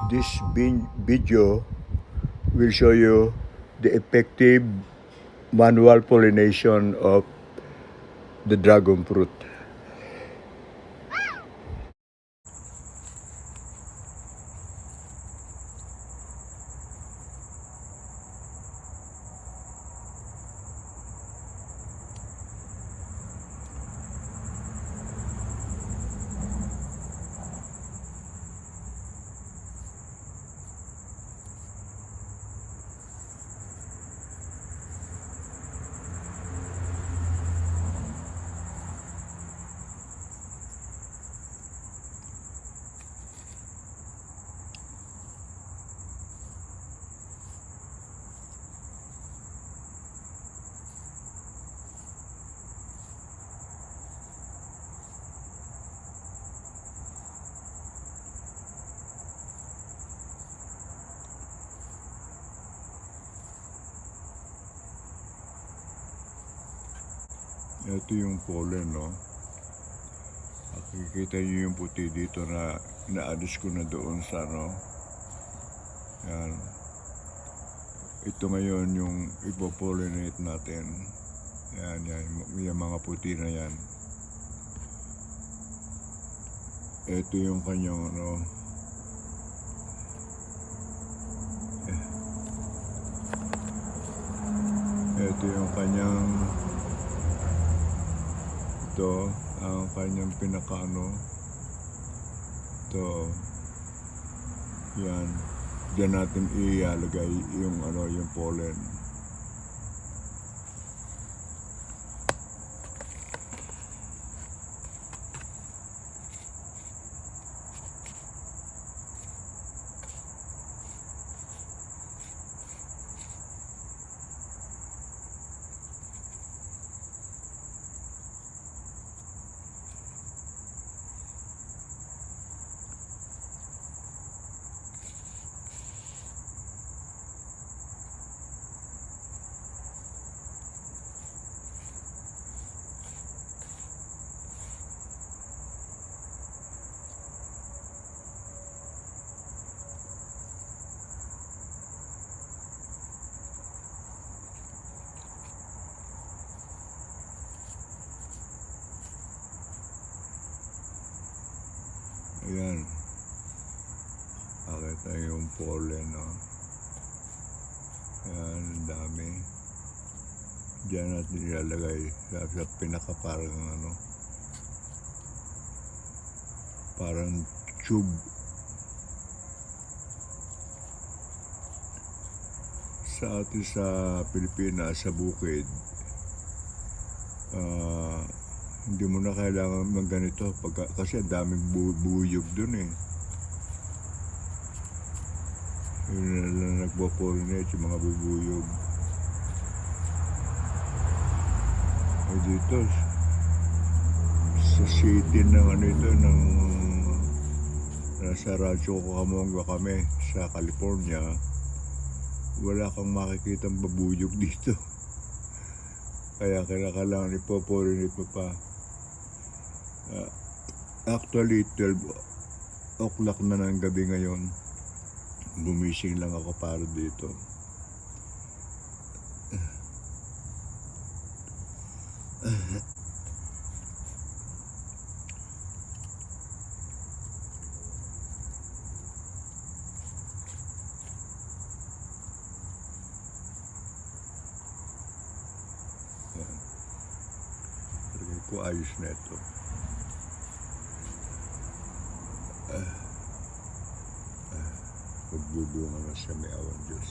This video will show you the effective manual pollination of the dragon fruit. Ito yung pollen, no? Makikita nyo yung puti dito na inaalis ko na doon sa ano. Yan. Ito ngayon yung ipopollinate natin. Yan, yung mga puti na yan. Ito yung kanyang ano. Ito yung kanyang ito ang kanyang pinakaano. Ito. Yan. Diyan natin ilalagay yung ano, yung pollen. Ayan. Pakita yung pollen, no? Ayan, ang dami. Diyan natin ilalagay sa pinaka parang ano, parang tube. Sa atin sa Pilipinas, sa bukid, hindi mo na kailangan ng ganito kasi ang daming buyog dun eh. Yun na lang nagpo-pollinate yung mga bubuyog. Eh dito, sa city ng ano ito, nasa Rancho Cucamonga kami sa California, wala kang makikitang babuyog dito. Kaya kailangan ipopollinate mo pa. Actually, 12 o'clock na ng gabi ngayon. Gumising lang ako para dito. Lagay ko ayos na ito. Magbubunga na siya, may awan Diyos.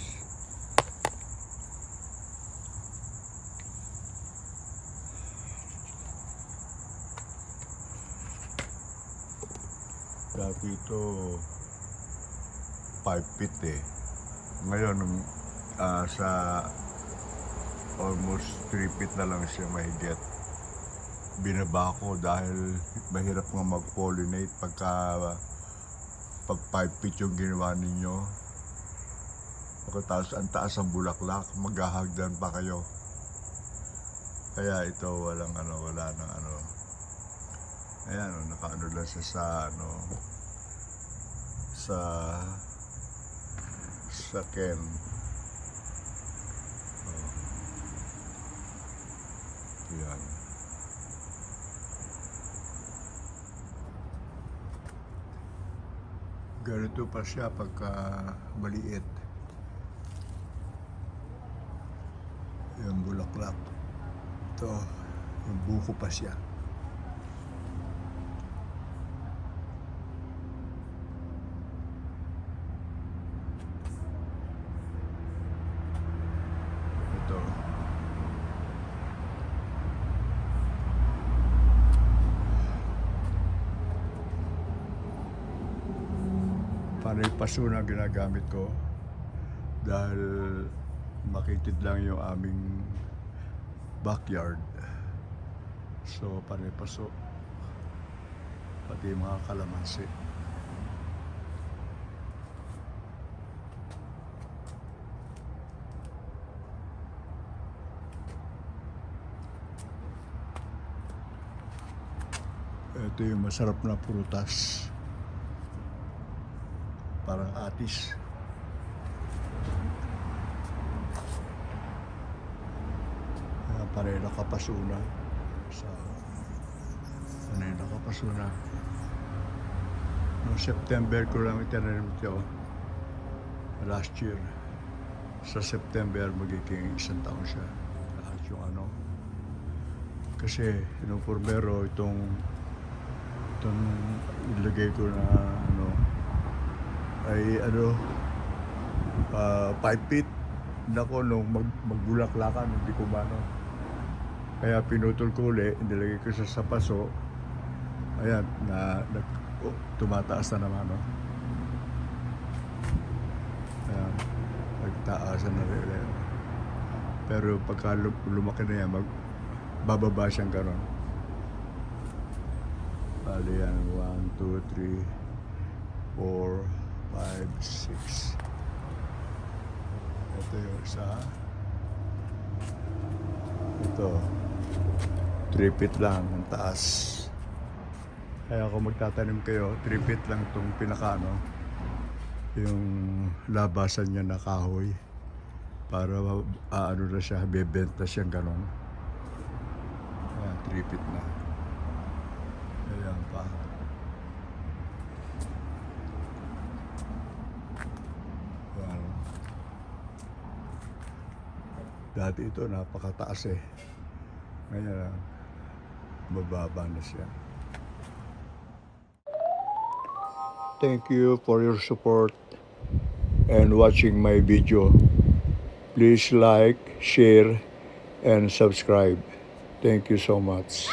Dati ito 5 feet eh. Ngayon sa almost 3 feet na lang siya mahigit. Binaba ko dahil mahirap nga mag-pollinate pag 5 feet yung ginawa ninyo. Pagkatapos ang taas ang bulaklak, maghahagdan pa kayo. Kaya ito wala nang ano. Ayan, nakaano lang siya sa sa Ken. Yan. Ganito pa siya pagka maliit. Yung bulaklak. Ito, yung buko pa siya. Ito. Panay paso na ginagamit ko dahil makitid lang yung aming backyard. So panay paso pati yung mga kalamansi. Ito yung masarap na prutas. Parang atis. Panay nakapasuna. Panay nakapasuna. Noong September ko lang itinanim ito. Last year. Sa September magiging 1 taon siya. Lahat yung ano. Kasi yung formero itong ilagay ko na ano ay 5 feet. Nako, nung magbulaklakan, hindi ko mano. Kaya pinutol ko ulit, nilagay ko sa paso. Ayan, tumataas na naman, no? Ayan, nagtaasan na rin. Pero pagka lumaki na yan, bababa siyang gano'n. Bali yan, 1, 2, 3, 4, 5, 6. Ito yung isa. Ito. 3 feet lang ang taas. Kaya kung magtatanim kayo, 3 feet lang itong pinakano. Yung labasan niya na kahoy. Para ano na siya, bebenta siyang ganon. Ayan, 3 feet na. Ayan pa. Ayan. Dati ito napakataas eh. Ngayon, mababa na siya. Thank you for your support and watching my video. Please like, share, and subscribe. Thank you so much.